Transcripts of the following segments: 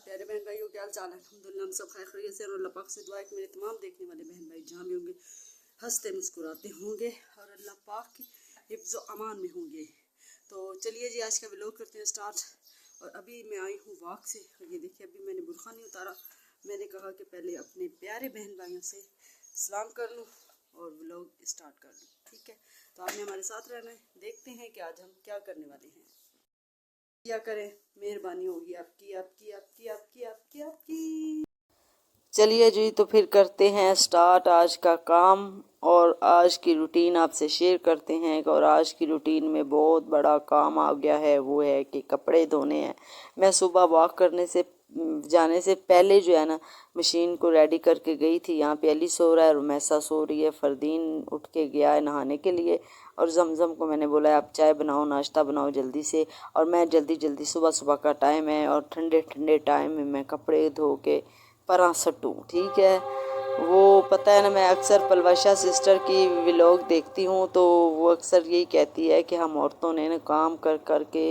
प्यारे बहन भाइयों, क्या हाल चाल है? अल्हम्दुलिल्लाह हम सब खैर खैरियत से, और अल्लाह पाक से दुआ है कि मेरे तमाम देखने वाले बहन भाई जहाँ भी होंगे हंसते मुस्कुराते होंगे और अल्लाह पाक की हिफ्ज़ व अमान में होंगे। तो चलिए जी, आज का व्लॉग करते हैं स्टार्ट। और अभी मैं आई हूँ वॉक से, और ये देखिए अभी मैंने बुर्खा नहीं उतारा। मैंने कहा कि पहले अपने प्यारे बहन भाइयों से सलाम कर लूँ और व्लॉग स्टार्ट कर लूँ। ठीक है, तो आपने हमारे साथ रहना है। देखते हैं कि आज हम क्या करने वाले हैं। क्या करें, मेहरबानी होगी आपकी आपकी आपकी आपकी आपकी आपकी। चलिए जी, तो फिर करते हैं स्टार्ट आज का काम और आज की रूटीन आपसे शेयर करते हैं। और आज की रूटीन में बहुत बड़ा काम आ गया है, वो है कि कपड़े धोने हैं। मैं सुबह वॉक करने से जाने से पहले जो है ना, मशीन को रेडी करके गई थी। यहाँ पे अली सो रहा है, रुमैसा सो रही है, फरदीन उठ के गया है नहाने के लिए, और जमजम को मैंने बोला है आप चाय बनाओ, नाश्ता बनाओ जल्दी से। और मैं जल्दी जल्दी, सुबह सुबह का टाइम है और ठंडे ठंडे टाइम में मैं कपड़े धो के परा सटूँ। ठीक है, वो पता है ना, मैं अक्सर पलवशा सिस्टर की व्लॉग देखती हूँ तो वो अक्सर यही कहती है कि हम औरतों ने ना काम कर कर के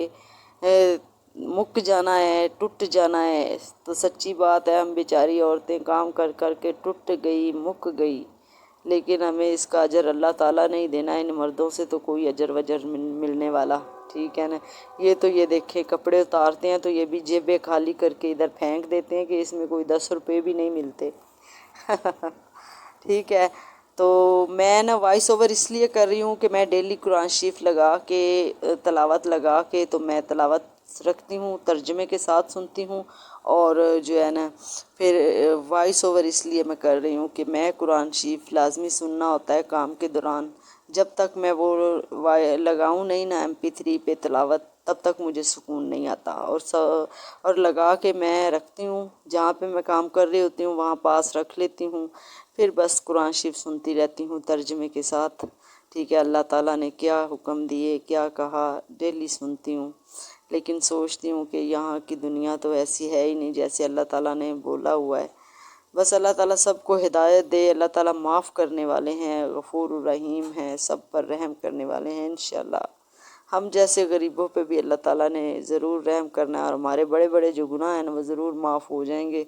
मुक जाना है, टूट जाना है। तो सच्ची बात है, हम बेचारी औरतें काम कर कर के टूट गई, मुक गई, लेकिन हमें इसका अजर अल्लाह ताला नहीं देना। इन मर्दों से तो कोई अजर वजर मिलने वाला, ठीक है ना। ये देखें, कपड़े उतारते हैं तो ये भी जेबें खाली करके इधर फेंक देते हैं कि इसमें कोई 10 रुपये भी नहीं मिलते। ठीक है, तो मैं ना वॉइस ओवर इसलिए कर रही हूँ कि मैं डेली कुरान शरीफ लगा के, तलावत लगा के, तो मैं तलावत रखती हूँ, तर्जमे के साथ सुनती हूँ। और जो है ना, फिर वॉइस ओवर इसलिए मैं कर रही हूँ कि मैं कुरान शरीफ लाजमी सुनना होता है काम के दौरान। जब तक मैं वो लगाऊँ नहीं ना MP3 पे तलावत, तब तक मुझे सुकून नहीं आता। और लगा के मैं रखती हूँ, जहाँ पे मैं काम कर रही होती हूँ वहाँ पास रख लेती हूँ, फिर बस कुरान शरीफ सुनती रहती हूँ तर्जमे के साथ। ठीक है, अल्लाह ताला ने क्या हुक्म दिए, क्या कहा, डेली सुनती हूँ। लेकिन सोचती हूँ कि यहाँ की दुनिया तो ऐसी है ही नहीं जैसे अल्लाह ताला ने बोला हुआ है। बस अल्लाह ताला सबको हिदायत दे। अल्लाह ताला माफ़ करने वाले हैं, गफूर रहीम हैं, सब पर रहम करने वाले हैं इंशाल्लाह। हम जैसे गरीबों पे भी अल्लाह ताला ने ज़रूर रहम करना है, और हमारे बड़े बड़े जो गुनाह हैं ना वो ज़रूर माफ़ हो जाएंगे।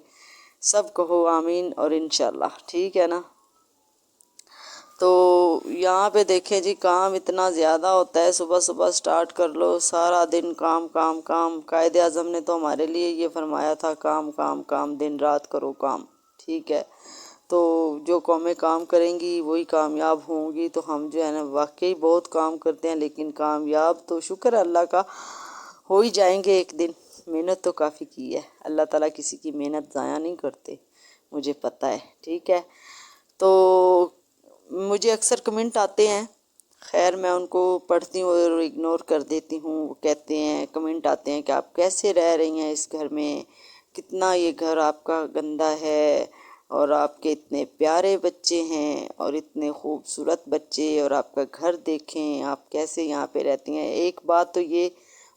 सब कहो आमीन और इंशाल्लाह, ठीक है ना। तो यहाँ पे देखें जी, काम इतना ज़्यादा होता है, सुबह सुबह स्टार्ट कर लो, सारा दिन काम काम काम। कायदे आज़म ने तो हमारे लिए ये फरमाया था, काम काम काम, दिन रात करो काम। ठीक है, तो जो कौमें काम करेंगी वही कामयाब होंगी। तो हम जो है ना वाकई बहुत काम करते हैं, लेकिन कामयाब तो शुक्र है अल्लाह का हो ही जाएंगे एक दिन। मेहनत तो काफ़ी की है, अल्लाह ताला किसी की मेहनत ज़ाया नहीं करते, मुझे पता है। ठीक है, तो मुझे अक्सर कमेंट आते हैं, खैर मैं उनको पढ़ती हूँ और इग्नोर कर देती हूँ। वो कहते हैं, कमेंट आते हैं कि आप कैसे रह रही हैं इस घर में, कितना ये घर आपका गंदा है, और आपके इतने प्यारे बच्चे हैं और इतने खूबसूरत बच्चे, और आपका घर देखें, आप कैसे यहाँ पे रहती हैं। एक बात तो ये,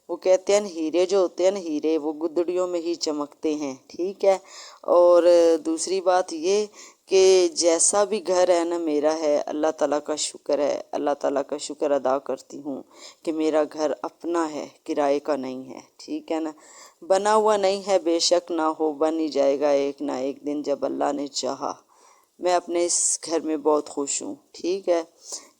वो कहते हैं ना, हीरे जो होते हैं ना, हीरे वो गुदड़ियों में ही चमकते हैं। ठीक है, और दूसरी बात ये कि जैसा भी घर है ना मेरा है, अल्लाह ताला का शुक्र है, अल्लाह ताला का शुक्र अदा करती हूँ कि मेरा घर अपना है, किराए का नहीं है। ठीक है ना, बना हुआ नहीं है, बेशक ना हो, बन ही जाएगा एक ना एक दिन जब अल्लाह ने चाहा। मैं अपने इस घर में बहुत खुश हूँ। ठीक है,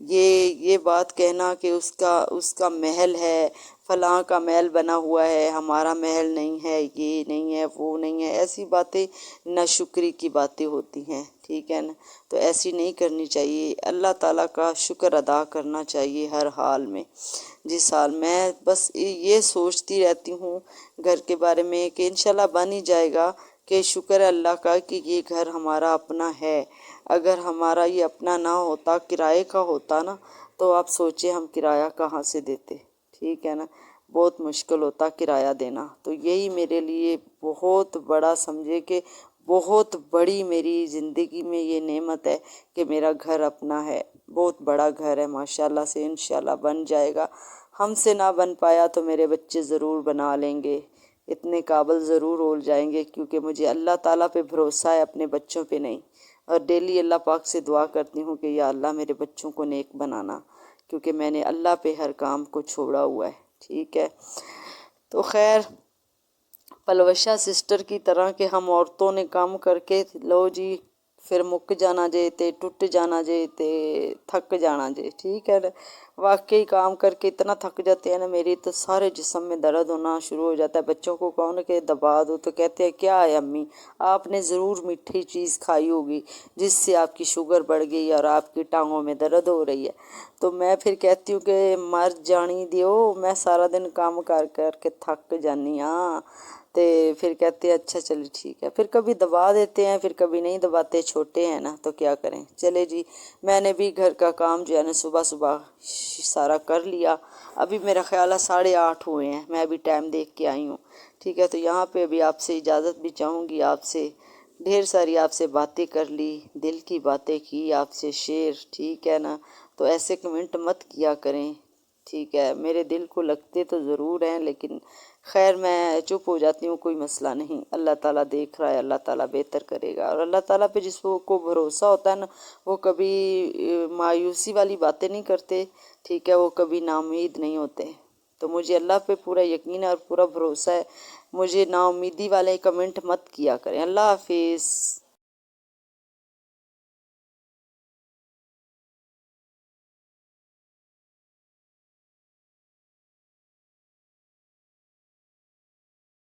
ये बात कहना कि उसका उसका महल है, फलां का महल बना हुआ है, हमारा महल नहीं है, ये नहीं है, वो नहीं है, ऐसी बातें नाशुक्री की बातें होती हैं। ठीक है ना, तो ऐसी नहीं करनी चाहिए, अल्लाह ताला का शुक्र अदा करना चाहिए हर हाल में। जिस हाल मैं बस ये सोचती रहती हूँ घर के बारे में कि इंशाल्लाह बन ही जाएगा, कि शुक्र है अल्लाह का कि ये घर हमारा अपना है। अगर हमारा ये अपना ना होता, किराए का होता ना, तो आप सोचिए हम किराया कहाँ से देते। ठीक है ना, बहुत मुश्किल होता किराया देना। तो यही मेरे लिए बहुत बड़ा, समझे कि बहुत बड़ी मेरी ज़िंदगी में ये नेमत है कि मेरा घर अपना है। बहुत बड़ा घर है माशाल्लाह से, इंशाल्लाह बन जाएगा। हमसे ना बन पाया तो मेरे बच्चे ज़रूर बना लेंगे, इतने काबिल ज़रूर हो जाएंगे, क्योंकि मुझे अल्लाह ताला पे भरोसा है, अपने बच्चों पे नहीं। और डेली अल्लाह पाक से दुआ करती हूँ कि या अल्लाह मेरे बच्चों को नेक बनाना, क्योंकि मैंने अल्लाह पे हर काम को छोड़ा हुआ है। ठीक है, तो खैर पलवशा सिस्टर की तरह के हम औरतों ने काम करके लो जी फिर मुक जाना जे ते टुट जाना जे ते थक जाना जे। ठीक है ना, वाकई काम करके इतना थक जाते हैं ना, मेरी तो सारे जिस्म में दर्द होना शुरू हो जाता है। बच्चों को कौन के दबा दो तो कहते हैं क्या है अम्मी, आपने ज़रूर मीठी चीज़ खाई होगी जिससे आपकी शुगर बढ़ गई और आपकी टांगों में दर्द हो रही है। तो मैं फिर कहती हूँ कि मर जानी दियो, मैं सारा दिन काम कर कर के थक जानी हाँ। तो फिर कहते हैं अच्छा चलिए ठीक है, फिर कभी दबा देते हैं फिर कभी नहीं दबाते, छोटे हैं ना तो क्या करें। चले जी, मैंने भी घर का काम जो है ना सुबह सुबह सारा कर लिया। अभी मेरा ख्याल है 8:30 हुए हैं, मैं अभी टाइम देख के आई हूँ। ठीक है, तो यहाँ पे अभी आपसे इजाज़त भी चाहूँगी, आपसे ढेर सारी आपसे बातें कर ली, दिल की बातें की आपसे शेयर। ठीक है ना, तो ऐसे कमेंट मत किया करें। ठीक है, मेरे दिल को लगते तो ज़रूर हैं, लेकिन खैर मैं चुप हो जाती हूँ, कोई मसला नहीं। अल्लाह ताला देख रहा है, अल्लाह ताला बेहतर करेगा। और अल्लाह ताला पे जिसको भरोसा होता है ना, वो कभी मायूसी वाली बातें नहीं करते। ठीक है, वो कभी नाउम्मीद नहीं होते। तो मुझे अल्लाह पे पूरा यकीन है और पूरा भरोसा है। मुझे नाउम्मीदी वाले कमेंट मत किया करें। अल्लाह हाफिज़।